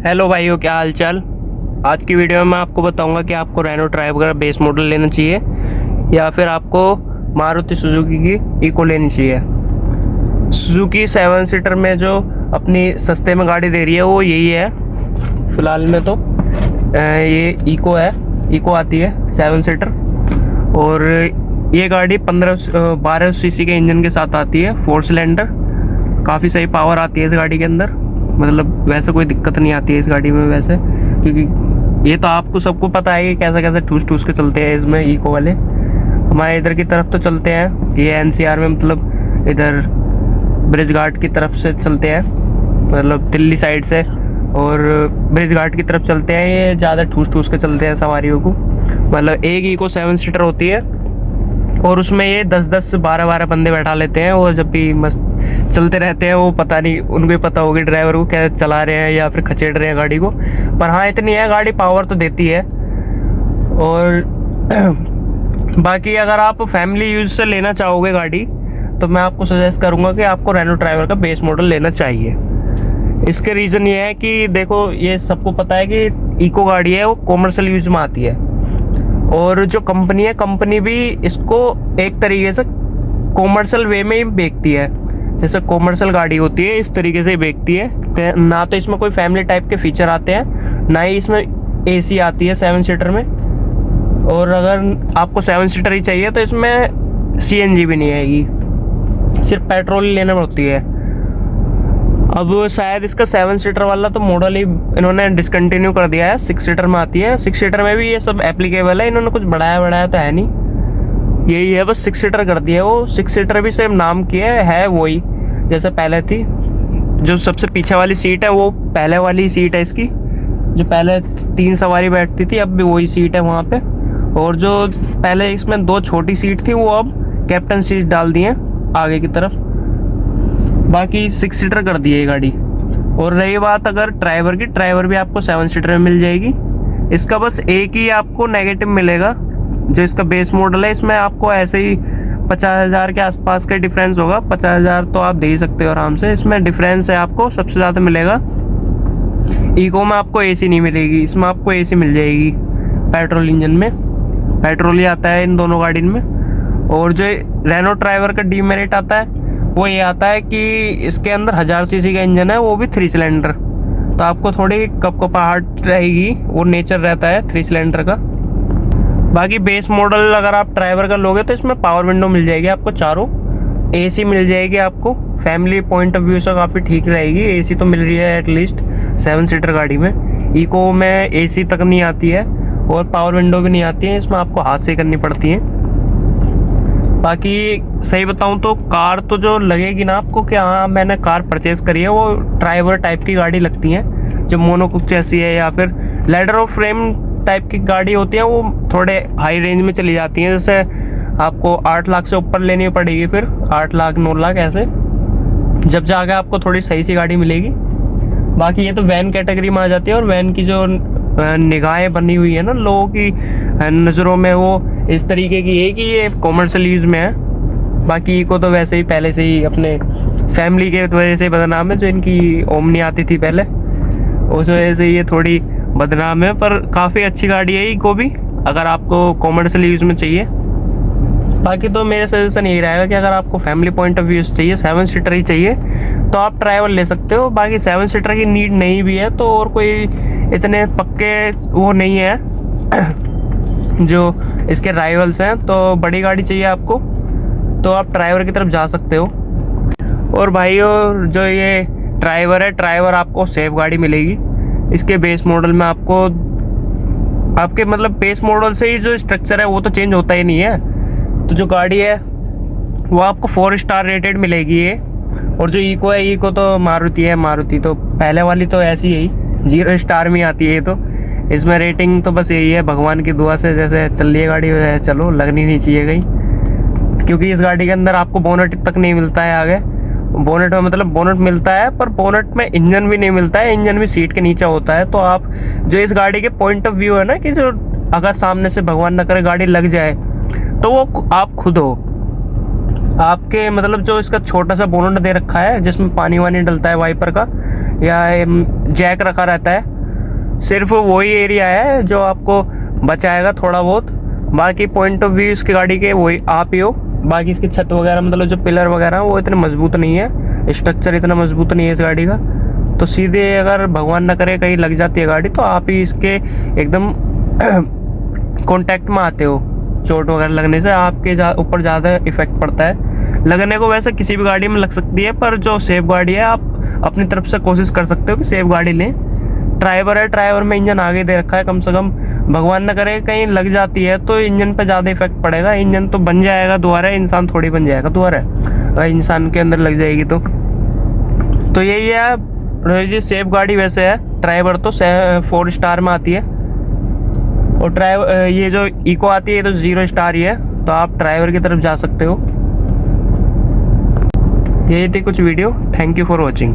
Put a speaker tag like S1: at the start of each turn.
S1: Hello भाइयों, क्या हाल चाल। आज की वीडियो में मैं आपको बताऊंगा कि आपको रेनो ट्राइब का बेस मॉडल लेना चाहिए या फिर आपको मारुति सुजुकी की इको लेनी चाहिए। सुजुकी 7 सीटर में जो अपनी सस्ते में गाड़ी दे रही है वो यही है फिलहाल में। तो ये इको है, इको आती है 7 सीटर और ये गाड़ी 12 सीसी के इंजन के साथ आती है, 4 सिलेंडर। काफ़ी सही पावर आती है इस गाड़ी के अंदर, मतलब वैसे कोई दिक्कत नहीं आती है इस गाड़ी में वैसे, क्योंकि ये तो आपको सबको पता है कि कैसे कैसे ठूस ठूस के चलते हैं इसमें इको वाले। हमारे इधर की तरफ तो चलते हैं ये एनसीआर में, मतलब इधर ब्रिज घाट की तरफ से चलते हैं, मतलब दिल्ली साइड से, और ब्रिज घाट की तरफ चलते हैं। ये ज़्यादा ठूस ठूस के चलते हैं सवारियों को। मतलब एक इको 7 सीटर होती है और उसमें ये 10-10 12-12 बंदे बैठा लेते हैं और जब भी मस्त चलते रहते हैं। वो पता नहीं, उनको भी पता होगी ड्राइवर को क्या चला रहे हैं या फिर खचेड़ रहे हैं गाड़ी को। पर हाँ, इतनी है गाड़ी, पावर तो देती है। और बाकी अगर आप फैमिली यूज से लेना चाहोगे गाड़ी तो मैं आपको सजेस्ट करूंगा कि आपको रेनो ट्राइवर का बेस मॉडल लेना चाहिए। इसके रीज़न ये है कि देखो, ये सबको पता है कि इको गाड़ी है वो कॉमर्शियल यूज में आती है और जो कंपनी है, कंपनी भी इसको एक तरीके से कॉमर्शियल वे में ही बेचती है। जैसे कॉमर्शियल गाड़ी होती है इस तरीके से ही बेचती है। ना तो इसमें कोई फैमिली टाइप के फीचर आते हैं, ना ही इसमें एसी आती है 7 सीटर में। और अगर आपको 7 सीटर ही चाहिए तो इसमें सीएनजी भी नहीं आएगी, सिर्फ पेट्रोल ही लेना होती है। अब शायद इसका 7 सीटर वाला तो मॉडल ही इन्होंने डिसकंटिन्यू कर दिया है, 6 सीटर में आती है। 6 सीटर में भी ये सब एप्लीकेबल है, इन्होंने कुछ बढ़ाया तो है नहीं, यही है बस 6 सीटर कर दिया। वो 6 सीटर भी सेम नाम की है वही जैसे पहले थी। जो सबसे पीछे वाली सीट है वो पहले वाली सीट है इसकी, जो पहले 3 सवारी बैठती थी, अब भी वही सीट है वहाँ पे। और जो पहले इसमें 2 छोटी सीट थी वो अब कैप्टन सीट डाल दी है आगे की तरफ। बाकी 6 सीटर कर दी है ये गाड़ी। और रही बात अगर ड्राइवर की, ड्राइवर भी आपको 7 सीटर में मिल जाएगी। इसका बस एक ही आपको नेगेटिव मिलेगा, जो इसका बेस मॉडल है इसमें आपको ऐसे ही 50,000 के आसपास का डिफरेंस होगा। 50,000 तो आप दे ही सकते हो आराम से। इसमें डिफरेंस है आपको सबसे ज़्यादा मिलेगा, इको में आपको एसी नहीं मिलेगी, इसमें आपको एसी मिल जाएगी पेट्रोल इंजन में। पेट्रोल ही आता है इन दोनों गाड़ी में। और जो रेनो ड्राइवर का डीमेरिट आता है वो ये आता है कि इसके अंदर 1000 सीसी का इंजन है, वो भी 3 सिलेंडर। तो आपको थोड़ी कपकपाहट रहेगी, वो नेचर रहता है 3 सिलेंडर का। बाकी बेस मॉडल अगर आप ड्राइवर का लोगे तो इसमें पावर विंडो मिल जाएगी आपको चारों, एसी मिल जाएगी आपको। फैमिली पॉइंट ऑफ व्यू से काफ़ी ठीक रहेगी, एसी तो मिल रही है एटलीस्ट 7 सीटर गाड़ी में। इको में एसी तक नहीं आती है और पावर विंडो भी नहीं आती है, इसमें आपको हाथ से करनी पड़ती है। बाकी सही बताऊं तो कार तो जो लगेगी ना आपको कि हाँ मैंने कार परचेज करी है, वो ड्राइवर टाइप की गाड़ी लगती है, जो मोनोकोक जैसी है या फिर लेदर ऑफ फ्रेम टाइप की गाड़ी होती है, वो थोड़े हाई रेंज में चली जाती हैं। जैसे आपको 8 लाख से ऊपर लेनी पड़ेगी, फिर 8 लाख 9 लाख ऐसे, जब जाके आपको थोड़ी सही सी गाड़ी मिलेगी। बाकी ये तो वैन कैटेगरी में आ जाती है और वैन की जो निगाहें बनी हुई है ना लोगों की नज़रों में, वो इस तरीके की है कि ये कॉमर्शियल यूज़ में है। बाकी इको तो वैसे ही पहले से ही अपने फैमिली के वजह से बदनाम है, जो इनकी ओमनी आती थी पहले, उस वजह से ये थोड़ी बदनाम है। पर काफ़ी अच्छी गाड़ी है इको भी, अगर आपको कॉमर्शियल यूज़ में चाहिए। बाकी तो मेरा सजेशन यही रहेगा कि अगर आपको फैमिली पॉइंट ऑफ व्यू से चाहिए, 7 सीटर ही चाहिए, तो आप ड्राइवर ले सकते हो। बाकी 7 सीटर की नीड नहीं भी है तो और कोई इतने पक्के वो नहीं है जो इसके राइवल्स हैं। तो बड़ी गाड़ी चाहिए आपको तो आप ड्राइवर की तरफ जा सकते हो। और भाइयों, जो ये ड्राइवर है, ड्राइवर आपको सेफ गाड़ी मिलेगी इसके बेस मॉडल में। आपके मतलब बेस मॉडल से ही जो स्ट्रक्चर है वो तो चेंज होता ही नहीं है। तो जो गाड़ी है वो आपको 4 स्टार रेटेड मिलेगी ये। और जो इको है, इको तो मारुति है, मारुति तो पहले वाली तो ऐसी ही 0 स्टार में आती है। तो इसमें रेटिंग तो बस यही है, भगवान की दुआ से जैसे चल रही है गाड़ी वैसे चलो, लगनी नहीं चाहिए कहीं। क्योंकि इस गाड़ी के अंदर आपको बोनट तक नहीं मिलता है आगे। बोनट में मतलब बोनट मिलता है पर बोनट में इंजन भी नहीं मिलता है, इंजन भी सीट के नीचे होता है। तो आप जो इस गाड़ी के पॉइंट ऑफ व्यू है ना, कि जो अगर सामने से भगवान न करे गाड़ी लग जाए तो वो आप खुद हो। आपके मतलब जो इसका छोटा सा बोनट दे रखा है जिसमें पानी वानी डलता है वाइपर का, या जैक रखा रहता है। सिर्फ वही एरिया है जो आपको बचाएगा थोड़ा बहुत, बाकी पॉइंट ऑफ व्यू इसकी गाड़ी के वही आप ही हो। बाकी इसकी छत वगैरह मतलब जो पिलर वगैरह वो इतने मजबूत नहीं है, स्ट्रक्चर इतना मजबूत नहीं है इस गाड़ी का। तो सीधे अगर भगवान न करे कहीं लग जाती है गाड़ी तो आप ही इसके एकदम कांटेक्ट में आते हो, चोट वगैरह लगने से आपके ऊपर ज़्यादा इफेक्ट पड़ता है। लगने को वैसे किसी भी गाड़ी में लग सकती है, पर जो सेफ गाड़ी है आप अपनी तरफ से कोशिश कर सकते हो कि सेफ गाड़ी लें। ड्राइवर है, ड्राइवर में इंजन आगे दे रखा है, कम से कम भगवान न करे कहीं लग जाती है तो इंजन पे ज़्यादा इफेक्ट पड़ेगा। इंजन तो बन जाएगा दोबारा, इंसान थोड़ी बन जाएगा दोबारा अगर इंसान के अंदर लग जाएगी तो यही है जी सेफ गाड़ी। वैसे है ड्राइवर तो 4 स्टार में आती है, और ड्राइवर ये जो इको आती है ये तो 0 स्टार ही है, तो आप ड्राइवर की तरफ जा सकते हो। यही थी कुछ video. Thank you for watching.